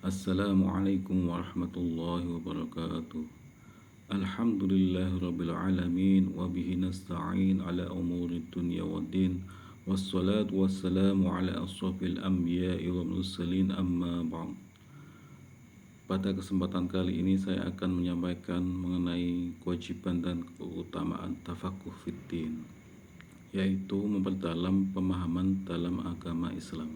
Assalamualaikum warahmatullahi wabarakatuh. Alhamdulillahirabbil alamin wa bihi nasta'in ala umuri dunya waddin. Wassalatu wassalamu ala asrofil anbiya'i wa mursalin amma ba'd. Pada kesempatan kali ini saya akan menyampaikan mengenai kewajiban dan keutamaan tafakuh fiddin, yaitu memperdalam pemahaman dalam agama Islam.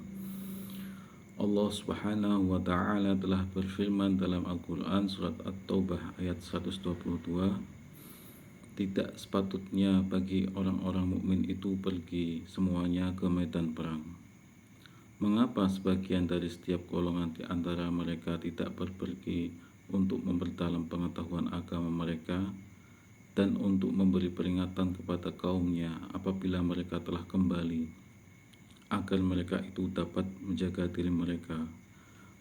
Allah Subhanahu wa taala telah berfirman dalam Al-Qur'an surat At-Taubah ayat 122, tidak sepatutnya bagi orang-orang mukmin itu pergi semuanya ke medan perang. Mengapa sebagian dari setiap golongan di antara mereka tidak berpergi untuk memperdalam pengetahuan agama mereka dan untuk memberi peringatan kepada kaumnya apabila mereka telah kembali, agar mereka itu dapat menjaga diri mereka.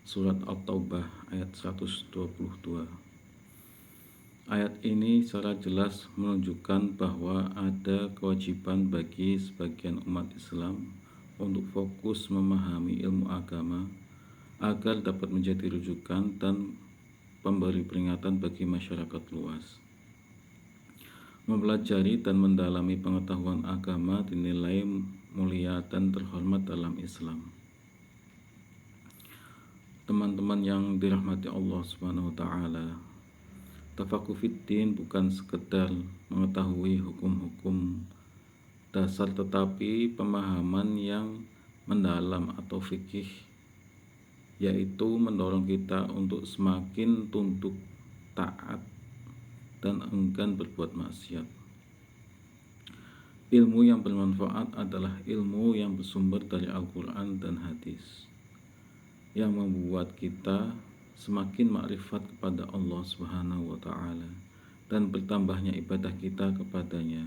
Surat At-Taubah ayat 122. Ayat ini secara jelas menunjukkan bahwa ada kewajiban bagi sebagian umat Islam untuk fokus memahami ilmu agama agar dapat menjadi rujukan dan pemberi peringatan bagi masyarakat luas. Mempelajari dan mendalami pengetahuan agama dinilai mulia dan terhormat dalam Islam. Teman-teman yang dirahmati Allah Subhanahu wa taala, tafakuh fiddin bukan sekedar mengetahui hukum-hukum dasar, tetapi pemahaman yang mendalam atau fikih, yaitu mendorong kita untuk semakin tunduk, taat, dan enggan berbuat maksiat. Ilmu yang bermanfaat adalah ilmu yang bersumber dari Al-Quran dan hadis, yang membuat kita semakin makrifat kepada Allah Subhanahu wa taala dan bertambahnya ibadah kita kepadanya.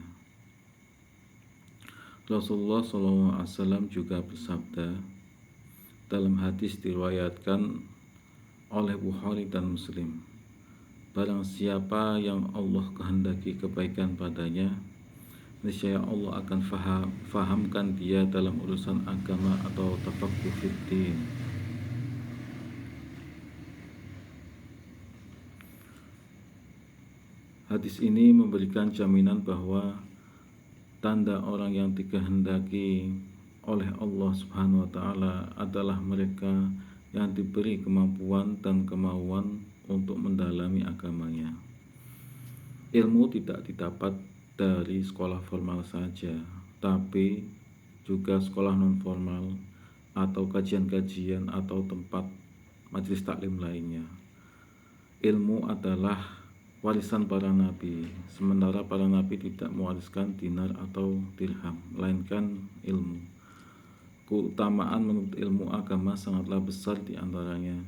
Rasulullah SAW juga bersabda dalam hadis diriwayatkan oleh Bukhari dan Muslim, barang siapa yang Allah kehendaki kebaikan padanya, niscaya Allah akan fahamkan dia dalam urusan agama atau tafakuh fiddin. Hadis ini memberikan jaminan bahwa tanda orang yang dikehendaki oleh Allah Subhanahu wa taala adalah mereka yang diberi kemampuan dan kemauan untuk mendalami agamanya. Ilmu tidak didapat dari sekolah formal saja, tapi juga sekolah non formal atau kajian-kajian atau tempat majelis taklim lainnya. Ilmu adalah warisan para nabi, sementara para nabi tidak mewariskan dinar atau dirham, melainkan ilmu. Keutamaan menurut ilmu agama sangatlah besar, di antaranya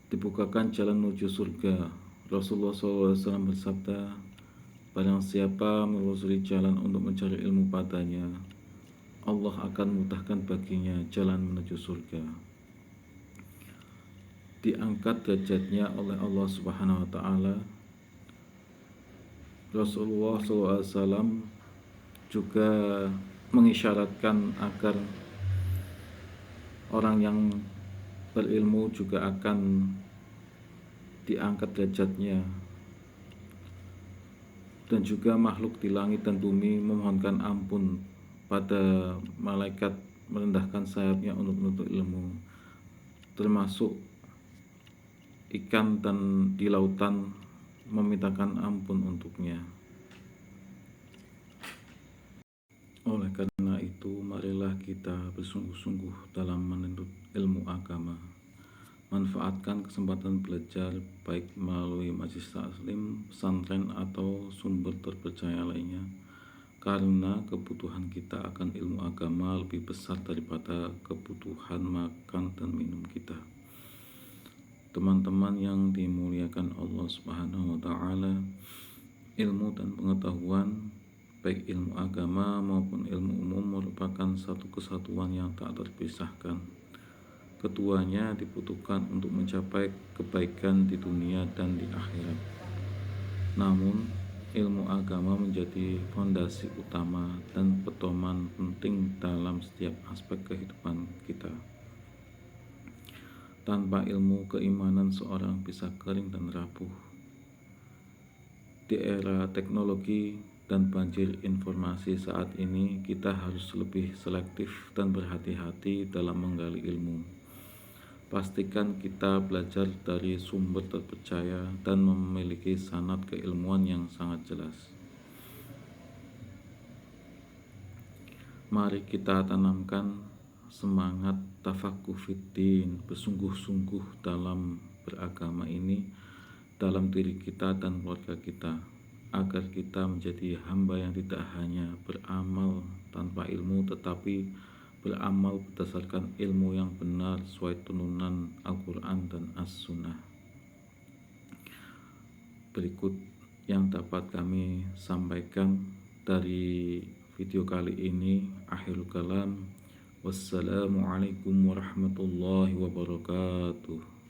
dibukakan jalan menuju surga. Rasulullah SAW bersabda, barang siapa menelusuri jalan untuk mencari ilmu padanya, Allah akan memudahkan baginya jalan menuju surga. Diangkat derajatnya oleh Allah Subhanahu wa taala. Rasulullah SAW juga mengisyaratkan agar orang yang berilmu juga akan diangkat derajatnya, dan juga makhluk di langit dan bumi memohonkan ampun pada malaikat merendahkan sayapnya untuk menuntut ilmu, termasuk ikan dan di lautan memintakan ampun untuknya. Oleh karena itu, marilah kita bersungguh-sungguh dalam menuntut ilmu agama. Manfaatkan kesempatan belajar baik melalui majelis taklim, pesantren, atau sumber terpercaya lainnya, karena kebutuhan kita akan ilmu agama lebih besar daripada kebutuhan makan dan minum kita. Teman-teman yang dimuliakan Allah Subhanahu wa taala, ilmu dan pengetahuan, baik ilmu agama maupun ilmu umum, merupakan satu kesatuan yang tak terpisahkan. Keduanya dibutuhkan untuk mencapai kebaikan di dunia dan di akhirat. Namun, ilmu agama menjadi fondasi utama dan pedoman penting dalam setiap aspek kehidupan kita. Tanpa ilmu, keimanan seorang bisa kering dan rapuh. Di era teknologi dan banjir informasi saat ini, kita harus lebih selektif dan berhati-hati dalam menggali ilmu. Pastikan kita belajar dari sumber terpercaya dan memiliki sanad keilmuan yang sangat jelas. Mari kita tanamkan semangat tafaqquh fiddin, bersungguh-sungguh dalam beragama ini dalam diri kita dan keluarga kita, agar kita menjadi hamba yang tidak hanya beramal tanpa ilmu, tetapi beramal berdasarkan ilmu yang benar sesuai turunan Al-Quran dan As-Sunnah. Berikut yang dapat kami sampaikan dari video kali ini. Akhirul kalam, wassalamualaikum warahmatullahi wabarakatuh.